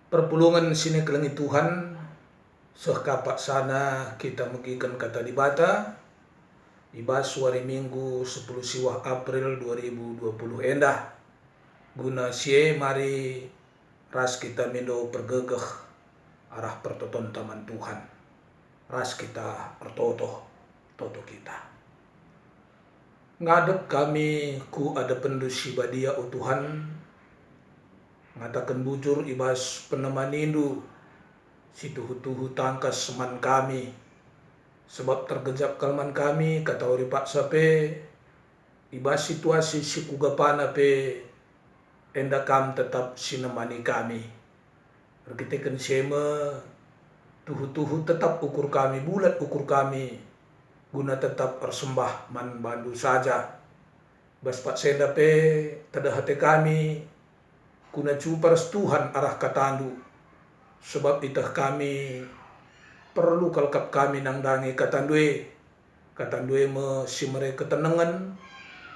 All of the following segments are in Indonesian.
Perpulungan sini kelengi Tuhan, sekapak sana kita megikan kata di bata, ibas hari Minggu 10 siwah April 2020 endah. Guna sie mari ras kita mendo pergegeh arah pertoton taman Tuhan. Ras kita pertoto kita. Ngadep kami ku ada pendusi badia o Tuhan, ngatakan bujur ibas penemanindu si tuhu-tuhu tangkas seman kami, sebab tergejap kalman kami kata ori pak sape ibas situasi si kugapana pe enda kam tetap sinemani kami. Rekitekan sema tuhu-tuhu tetap ukur kami, bulat ukur kami, guna tetap persembah man bandu saja. Bas pak senda pe tada hati kami kuna cuparas Tuhan arah katandu, sebab itah kami perlu kalkap kami nangdangi katandue me simere ketenangan,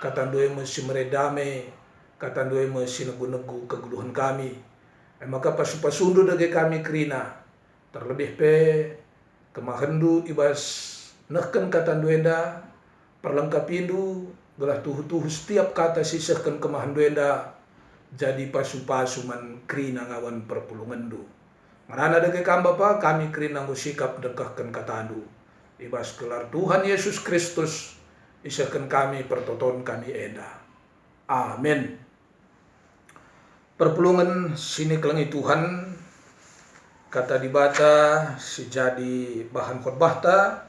katandue me simere dame, katandue me sinegu-negu keguluhan kami. Maka pasu-pasundu dage kami kerina, terlebih pe kemahendu ibas nehken katanduenda perlengkapindu gelah tuhu-tuhu setiap kata sisahkan kemahenduenda jadi pasu-pasu man kerina ngawan perpulungandu. Marana dage kam Bapa kami kerina ngusikap dekahkan katandu. Ibas gelar Tuhan Yesus Kristus isahkan kami pertoton kami enda. Amin. Perpulungan sini kelengi Tuhan, kata dibata sejadi bahan khotbahta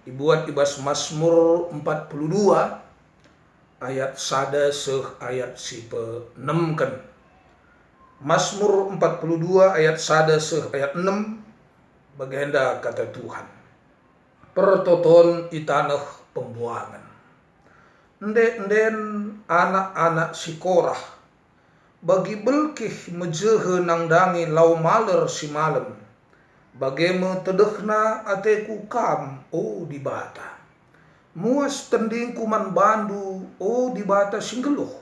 dibuat ibas Mazmur 42 ayat sada seh ayat sipe 6 kan. Mazmur 42 ayat sada seh ayat 6 bagenda kata Tuhan. Pertoton itanah pembuangan. Nden anak-anak si Korah bagi belkih mejehe nangdangi lau maler si malam. Bageme tedehna ateku kam o di bata. Muas tending kuman bandu o di bata singgeluh.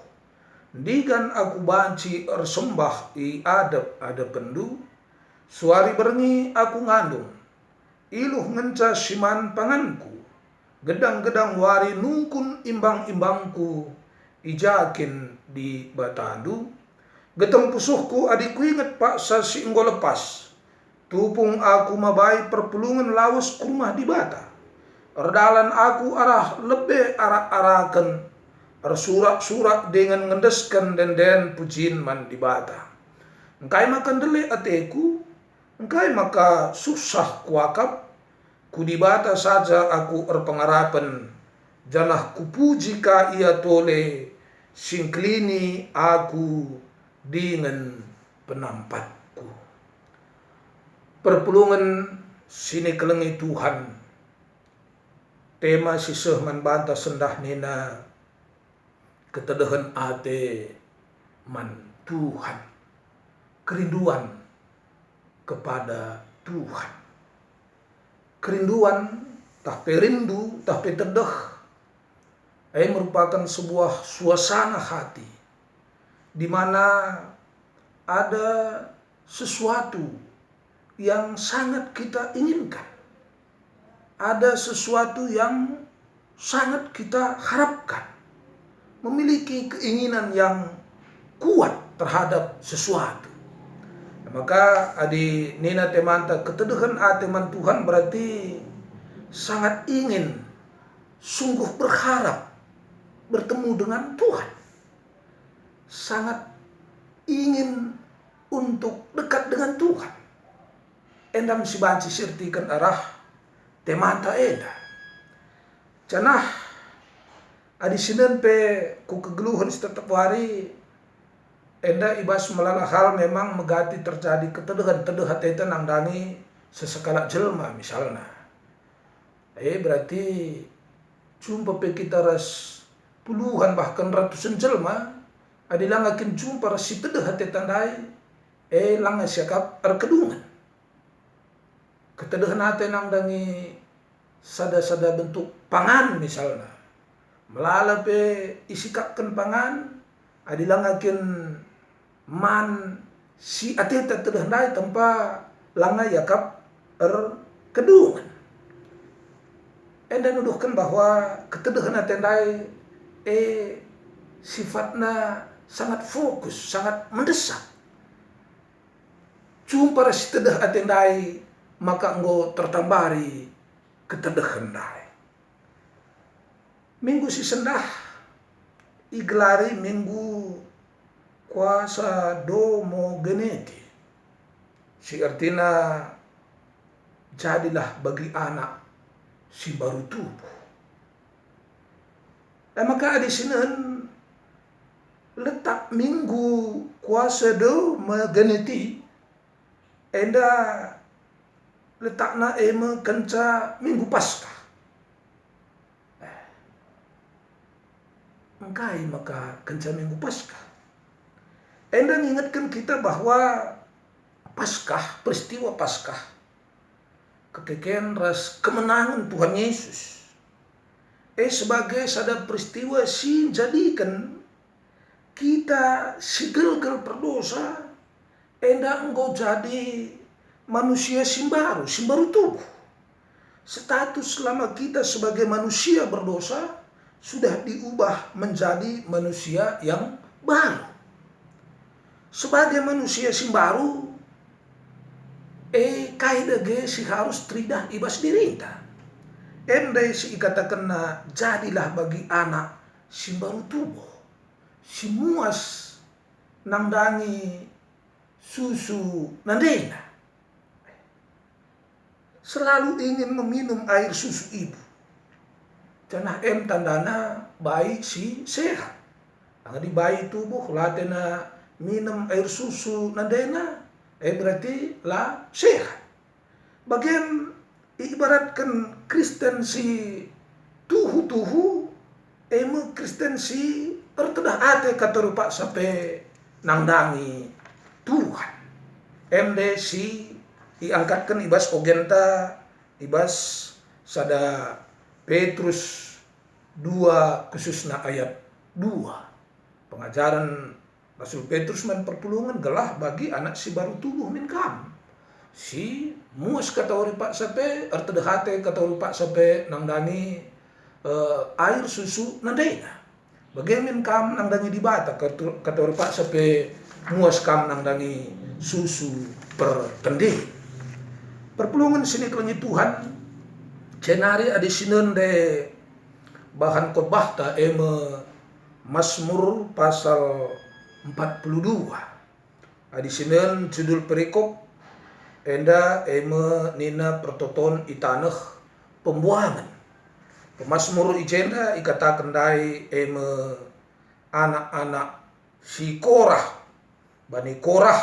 Digan aku banci ersembah i adep pendu. Suari berngi aku ngandung. Iluh ngenca siman panganku. Gedang-gedang wari nungkun imbang-imbangku. Ijakin di batandu. Geteng pusuhku adikku inget paksa si enggo lepas. Tupung aku mabai perpulungan lawas ke rumah di bata. Erdalan aku arah lebih arak-arakan, ersurak-surak dengan ngendeskan den pujin man di bata. Engkai makan dele ateku, engkai maka susah kuakap, ku di bata saja aku erpengarapan, janah kupuji ka ia tole, singklini aku dengan penampatku. Perpulungan sini kelengi Tuhan. Tema siseh man banta sendah nina ketedahan ate man Tuhan. Kerinduan kepada Tuhan. Kerinduan tapi rindu tapi tedeh merupakan sebuah suasana hati di mana ada sesuatu yang sangat kita inginkan. Ada sesuatu yang sangat kita harapkan. Memiliki keinginan yang kuat terhadap sesuatu. Maka adi nina temanta keteduhan ateman Tuhan berarti sangat ingin, sungguh berharap bertemu dengan Tuhan. Sangat ingin untuk dekat dengan Tuhan. Endam si banci sirtikan arah temanta eda. Canah adi sinen pe ku kegeluhan setiap hari enda ibas melala hal memang megati terjadi ketedehan teta nangdangi sesekala jelma misalnya. Berarti jumpa pe kita ras puluhan bahkan ratusan jelma adi langakin jumpa ras si tedehat tandai langa siakap erkedungan. Ketedehan ate nangdangi sada-sada bentuk pangan misalnya. Melala pe isikapkan pangan adilangakin man si ateta terhendai tanpa langa yakap kedungan. Enda nuduhkan bahwa ketedahan atendai sifatnya sangat fokus, sangat mendesak. Cuma para si tedah atendai maka engkau tertambari ketedahan dai. Minggu si sendah igelari minggu kuasa domo geneti. Si artinya jadilah bagi anak si baru tubuh. Maka di sini letak minggu kuasa domo geneti enda letakna kenca minggu Paskah. Engkai maka kenca minggu Paskah. Enda mengingatkan kita bahwa Paskah, peristiwa Paskah, kekekian ras kemenangan Tuhan Yesus. Sebagai sada peristiwa si jadikan kita si gelgel berdosa, enda engkau jadi manusia simbaru tubuh. Status selama kita sebagai manusia berdosa sudah diubah menjadi manusia yang baru. Sebagai manusia simbaru, kaidage si harus tridah ibas dirinta. Endai si ikatakan na jadilah bagi anak si baru tubuh. Si muas nangdangi susu nandena. Selalu ingin meminum air susu ibu. Karena tandana bayi si sehat. Angadi bayi tubuh latena minum air susu nandena. Berarti lah sehat. Bagian ibaratkan Kristen si tuhu Kristen si tertedah ate kata rupa sampai nangdangi Tuhan. Si diangkatkan ibas ogenta ibas sada Petrus 2 khususnya ayat 2. Pengajaran Rasul Petrus men perpulungan gelah bagi anak si baru tubuh min kam. Si muas kata ori pak sape artedehate kata ori pak sape nangdani air susu nandena. Bagaimana kam nangdani di bata kata ori pak sape muas kam nangdani susu pertende. Perpulungan sini kelengi Tuhan cenari adi sinen de bahan khotbah ta Mazmur pasal 42. Adi sinen judul perikop enda nina pertoton itaneh pembuangan. Pemasmur ijenda ikatakan dai anak-anak si Korah. Bani Korah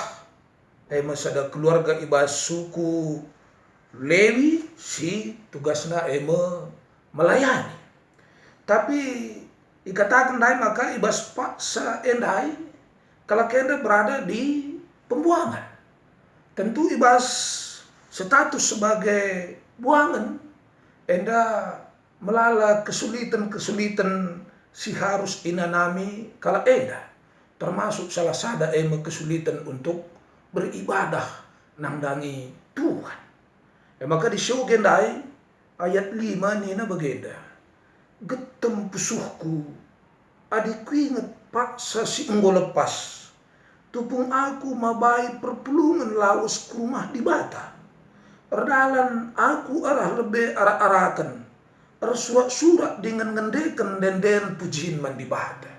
sada keluarga ibas suku Lewi si tugasna melayani. Tapi ikatakan dai maka ibas paksa endai kalau kenda berada di pembuangan. Tentu ibas status sebagai buangan enda melala kesulitan si harus inanami kalau enda. Termasuk salah sada kesulitan untuk beribadah nangdangi Tuhan. Maka di gendai ayat 5 nina bagenda. Getem pusuhku adikku ingat paksa si enggo lepas. Tupung aku mabai perpulungan lawas ke rumah di bata. Erdalan aku arah lebih arah-arakan. Ersurak-surak dengan ngendekan den pujiin man di bata.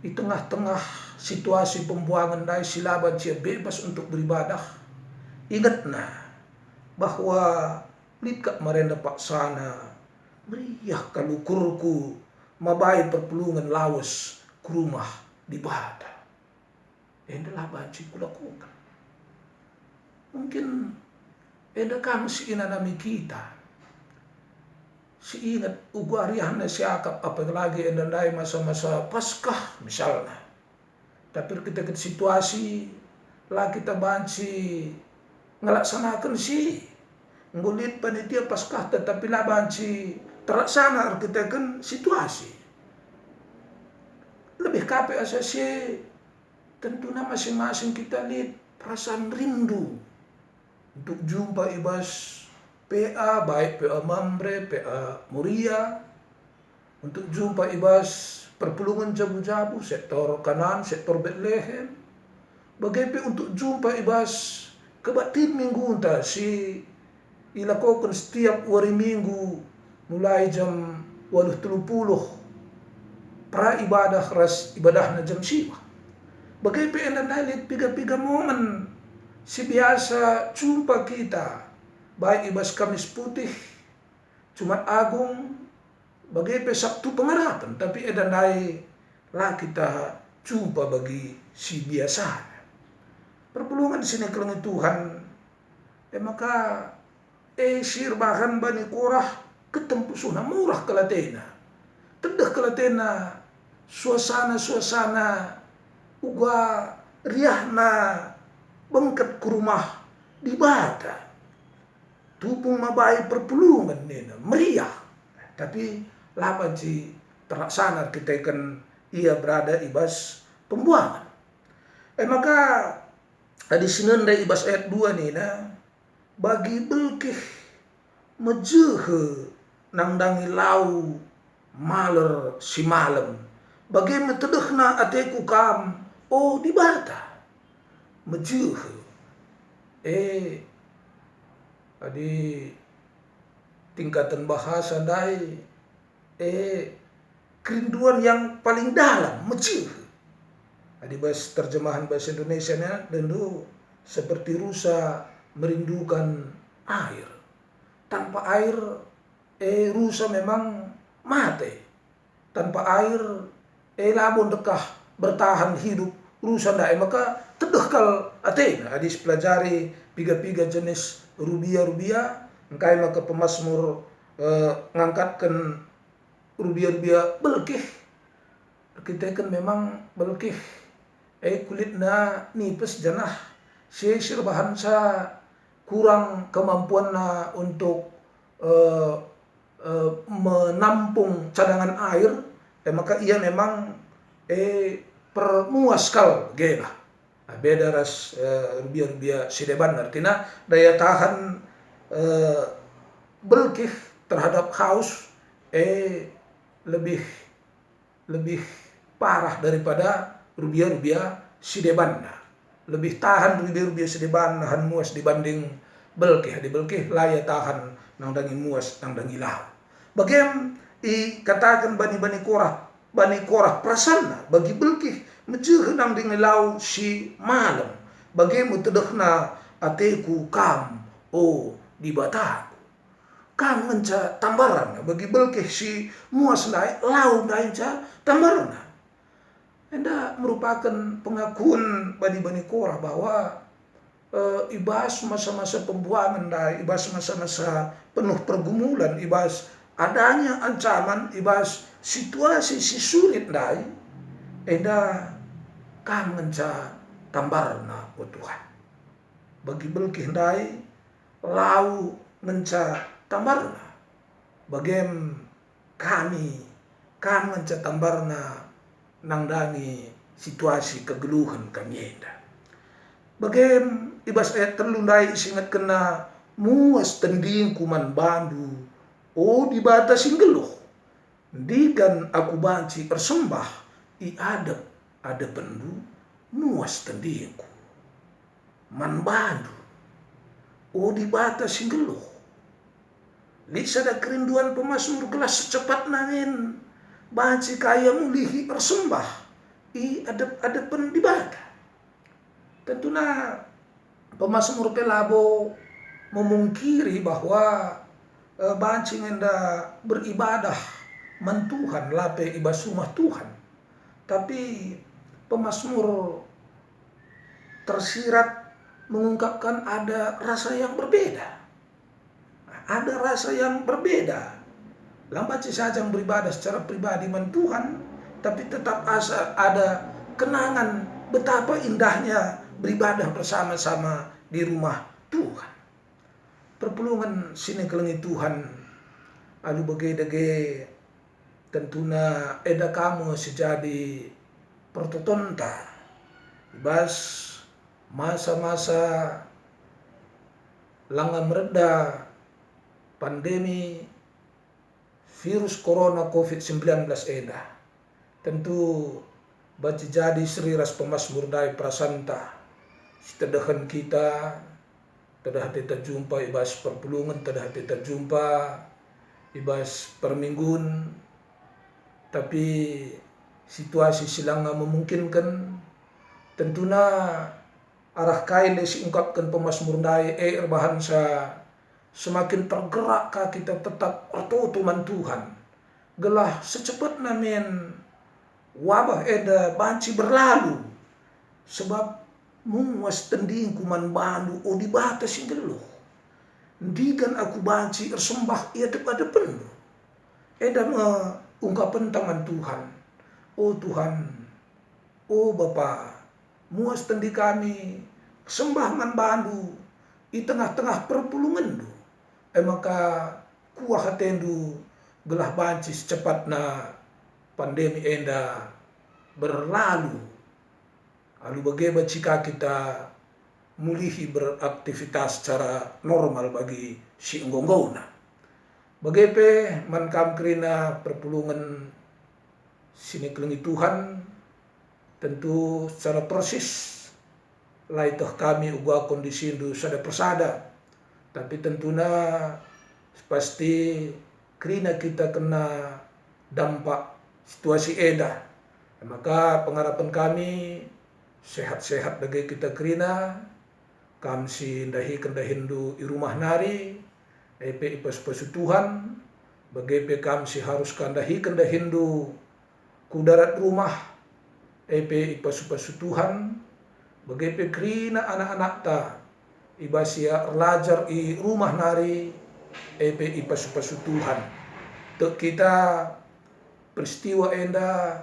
Di tengah-tengah situasi pembuangan dai silaban cia bebas untuk beribadah. Ingatna bahwa litka marenda paksana meriah kalukurku mabai perpulungan lawas ke rumah di bata. Endalah banci kulakukan. Mungkin kami si inanami kita. Si ingat uguariahna si akap apalagi endandai masa-masa Paskah misalnya. Tapi ketika situasi lah kita banci ngelaksanakan si ngulit panitia Paskah tetapi lah banci terlaksana kita kan situasi. Lebih kape asasi tentunya masing-masing kita lihat perasaan rindu untuk jumpa ibas PA, baik PA Mambre, PA Muria, untuk jumpa ibas perpulungan Jabu-Jabu, sektor kanan, sektor Bethlehem, bagaimana untuk jumpa ibas kebatin minggu entah si ilakokan setiap hari minggu mulai jam 8.30 pra ibadah ras ibadah na jam siwa. Bagaimana anda lihat piga-piga momen si biasa jumpa kita baik ibas Kamis Putih, Jumat Agung, bagaimana Sabtu Pengharapan, tapi edanai lah kita jumpa bagi si biasa. Perpulungan sini kelengi Tuhan, maka sir bahan Bani Korah ketempu suna murah kelatena. Tedah kelatena suasana uga riahna bengket ke rumah di bata. Tupung mabai perpulungan nena meriah. Tapi lapan si terlaksana kita kan ia berada ibas pembuangan. Maka di Sinenda ibas ayat 2 nena bagi belkih mejehe nangdangi lau maler si malam bagaimana tedehna ateku kam di bata mejehe adi tingkatan bahasa dai kerinduan yang paling dalam mejehe. Adi bahas terjemahan bahasa Indonesia nya tentu seperti rusa merindukan air. Tanpa air rusa memang mati. Tanpa air labon dekah bertahan hidup rusa ndai maka tedekal atena. Adis pelajari piga-piga jenis rubia engkai maka pemasmur ngangkatkan rubia belkih. Kita kan memang belkih kulitna nipis janah sisir bahansa kurang kemampuan untuk menampung cadangan air maka ia memang permuaskal gela beda ras rubia sideban artinya daya tahan belkih terhadap haus lebih parah daripada rubia sideban. Lebih tahan rubia sideban nahan muas dibanding belkih. Di belkih laya tahan nang dangi muas nang dangi lau. Bagaimana katakan Bani Korah prasanna bagi belkih mejehe nang dangi lau si malam. Bagaimana tedehna ateku kam di bataku. Kam menca tambaran bagi belkih si muas naik lau naik tambaran. Enda merupakan pengakuan Bani Korah bahwa ibas masa-masa pembuangan ibas masa-masa penuh pergumulan, ibas adanya ancaman, ibas situasi si sulit enda kan menca tambarna Tuhan. Bagi belkih lau menca tambarna. Bagem kami kan menca tambarna nangdangi situasi kegeluhan kami enda. Bagem ibas ayat terlundai isingat kena muas tending kuman bandu di batas singgeluh digan aku banci persembah ada pendu muas tendingku man bandu di batas singgeluh lisada kerinduan pemasmur gelas secepat nangin banci kaya mulihi persembah ada pen di bata. Tentunya pemasmur pelabo memungkiri bahwa banci ngenda beribadah man Tuhan lape ibas rumah Tuhan. Tapi pemasmur tersirat mengungkapkan ada rasa yang berbeda. Ada rasa yang berbeda. Lambat saja beribadah secara pribadi man Tuhan, tapi tetap ada kenangan betapa indahnya beribadah bersama-sama di rumah Tuhan. Perpulungan sini kelengi Tuhan, alu bege-dege tentuna eda kamu sejadi pertotonta ibas masa-masa langa mereda pandemi virus corona COVID-19 eda. Tentu baca jadi Sri Ras Pemasmur Dai Prasanta setedahan kita tadah kita jumpa ibas perpulungan, tadah kita jumpa ibas perminggun, tapi situasi silanga memungkinkan tentunya arah kain desi ungkapkan pemasmur dai bahan sa semakin tergerak kita tetap tuman Tuhan gelah secepat namin wabah eda banci berlalu sebab muas tending kuman bandu o di batas ingelo ndigan aku banci ersembah ia depan eda ungkapan tangan Tuhan, oh Tuhan, oh Bapa, muas tendi kami sembah man bandu di tengah-tengah perpulungan du maka kuah hatendu gelah banci secepatna pandemi enda berlalu alu bagaimana jika kita mulihi beraktivitas secara normal bagi si enggong-enggona. Bagaimana mankam kerina perpulungan sini kelengi Tuhan tentu secara persis laitah kami ubah kondisi itu sada persada tapi tentunya pasti kerina kita kena dampak situasi eda maka pengharapan kami sehat-sehat bagi kita kerina kami si dahi kendahindu i rumah nari epe ipas-pasu Tuhan bagaimana kami si harus kendahindu kudarat rumah epe ipasu-pasu Tuhan bagaimana kerina anak-anak ta ibasia lajar i rumah nari epe ipasu-pasu Tuhan tek kita peristiwa enda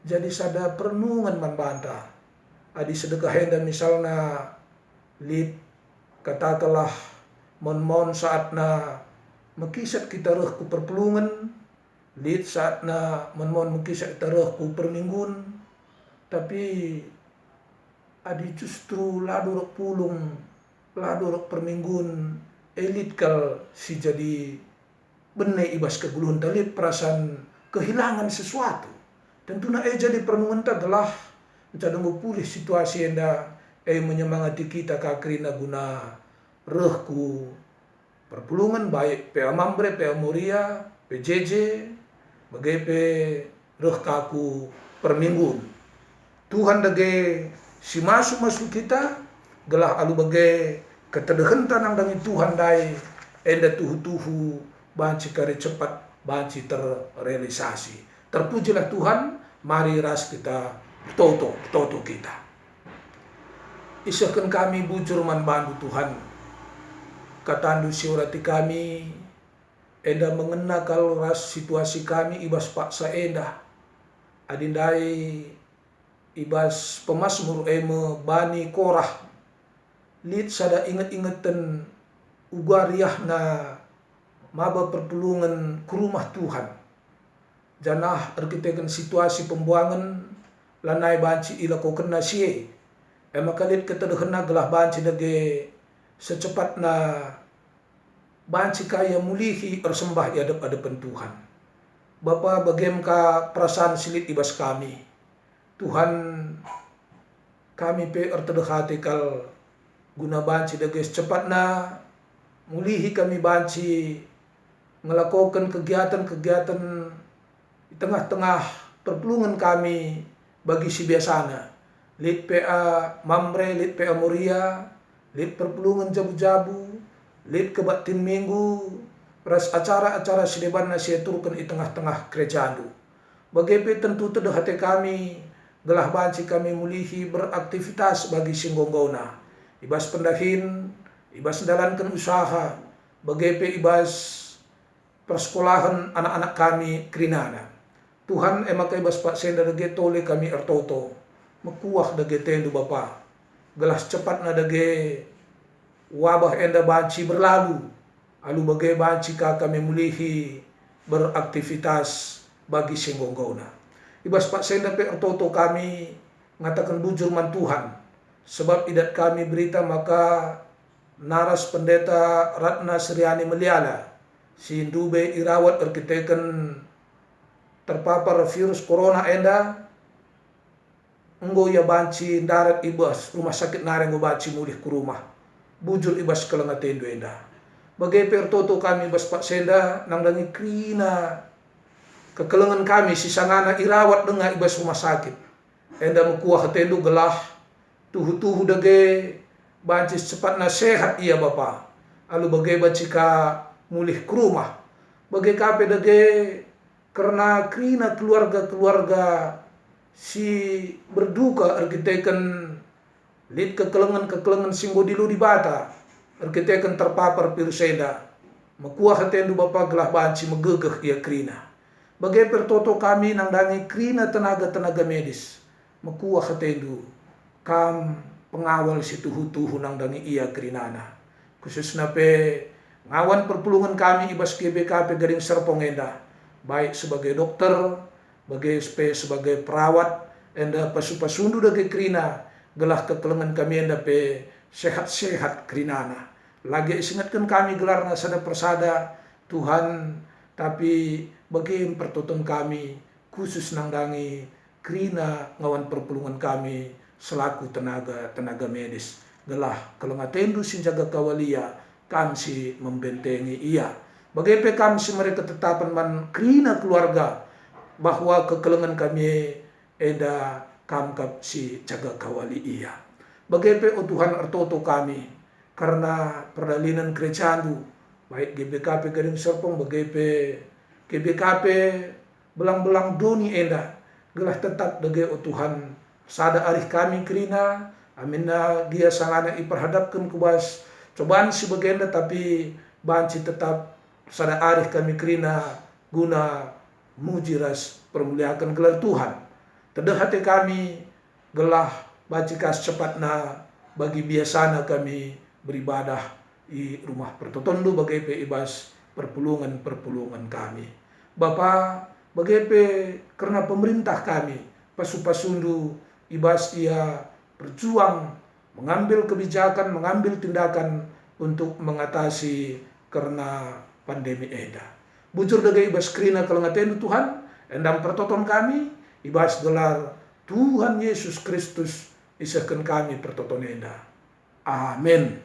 jadi sada perenungan manbanta adi sedekah enda misalnya lid katakanlah mon saatna mekisat kita reh ku perpulungan lid saatna mon mekisat kita reh ku perminggun tapi adi justru ladu rek pulung ladu rek perminggun elit kal si jadi bene ibas keguluhan talit perasaan kehilangan sesuatu tentunya jadi perenungan telah mencadang pulih situasi enda menyemangati kita kakrina guna rehku perpulungan baik PA Mambre, PA Moria, PJJ, bagai reh kaku perminggun. Tuhan dage si masuk kita gelah alu bagai ketedehan tanang dangi Tuhan dai enda tuhu banci kari cepat banci terrealisasi. Terpujilah Tuhan, mari ras kita toto kita. Isahkan kami bujur man bandu Tuhan. Katandu siurati kami enda mengenakal ras situasi kami ibas paksa enda. Adindai ibas pemasmur bani korah. Lid sada inget-ingeten ugariah na maba perpulungan ke rumah Tuhan. Janah arkiteken situasi pembuangan lanai banci ila ko kena sie. Makalit ketedehna gelah banci dage secepatna banci kaya mulihi ersembah di hadapan Tuhan. Bapa bagaimana perasaan silit ibas kami. Tuhan kami pe ertedehati kal guna banci dage secepatna mulihi kami banci melakukan kegiatan-kegiatan di tengah-tengah perpulungan kami bagi si biasana. Lid PA Mambre, lid PA Moria, lid perpulungan jabu-jabu, lid kebatin minggu, ras acara-acara sideban na siya turkan di tengah-tengah kerajaan. Bagaimana tentu tedah hati kami, gelah banci kami mulihi beraktivitas bagi singgonggona. Ibas pendahin, ibas dalankan usaha, bagaimana ibas persekolahan anak-anak kami kerinana. Tuhan emakai ibas pak senda dage tole kami ertoto. Mekuah dage tendu Bapa. Gelas cepat na dage wabah enda banci berlalu. Alu bagai banci kami mulihi beraktivitas bagi singgonggona. Ibas pak senda pe ertoto kami ngatakan bujur man Tuhan. Sebab idat kami berita maka naras pendeta Ratna Sriani Meliala si Dube irawat arkiteken terpapar virus corona enda enggo ya banci darat ibas rumah sakit nareng go banci mulih ke rumah bujur ibas kelengatendo enda bagai pertoto kami bas pak senda nang dangi krina kekelengan kami si sangana irawat dengan ibas rumah sakit enda mekuah hatendo gelah tuhu-tuhu dage banci cepatna sehat iya Bapa. Alu bagai bacika mulih ke rumah. Bagai kape dage karena krina keluarga-keluarga si berduka arkiteken lid kekelengan singgo dilu di bata arkiteken terpapar virus enda. Mekuah hatendo Bapa gelah banci megegeh iya krina. Bagai pertoto kami nang dangi krina tenaga-tenaga medis. Mekuah hatendo kam pengawal si tuhu-tuhu nang dangi iya kerinana khususnya pe ngawan perpulungan kami ibas GBKP Gading Serpong enda baik sebagai dokter sebagai perawat enda pasu-pasundu dage krina gelah kekelengan kami enda pe sehat-sehat kerinana lagi isingatkan kami gelarna sada persada Tuhan tapi bagi pertoton kami khusus nang dangi krina ngawan perpulungan kami selaku tenaga medis gelah kelengatendu sinjaga kawalia kam si membentengi ia bagaimana kam si mereka tetapan man krina keluarga bahwa kekelengan kami eda kam kap si jaga kawali ia bagaimana Tuhan artoto kami karena perdalinan gerejandu baik GBKP Gading Serpong bagaimana GBKP belang-belang doni enda gelah tetap dage Tuhan sada arih kami krina aminna dia sangana iperhadapkan kubas cobaan si bagenda tapi banci tetap sada arih kami krina guna mujiras permuliakan gelar Tuhan tedah hati kami gelah bacikas cepatna bagi biasana kami beribadah di rumah pertotondo bagai pe ibas perpulungan kami Bapa bagai pe karena pemerintah kami pasu-pasundu ibas ia berjuang mengambil kebijakan, mengambil tindakan untuk mengatasi karena pandemi eda. Bujur dage ibas krina kelengatendu Tuhan, endam pertoton kami, ibas gelar Tuhan Yesus Kristus isahkan kami pertoton eda. Amin.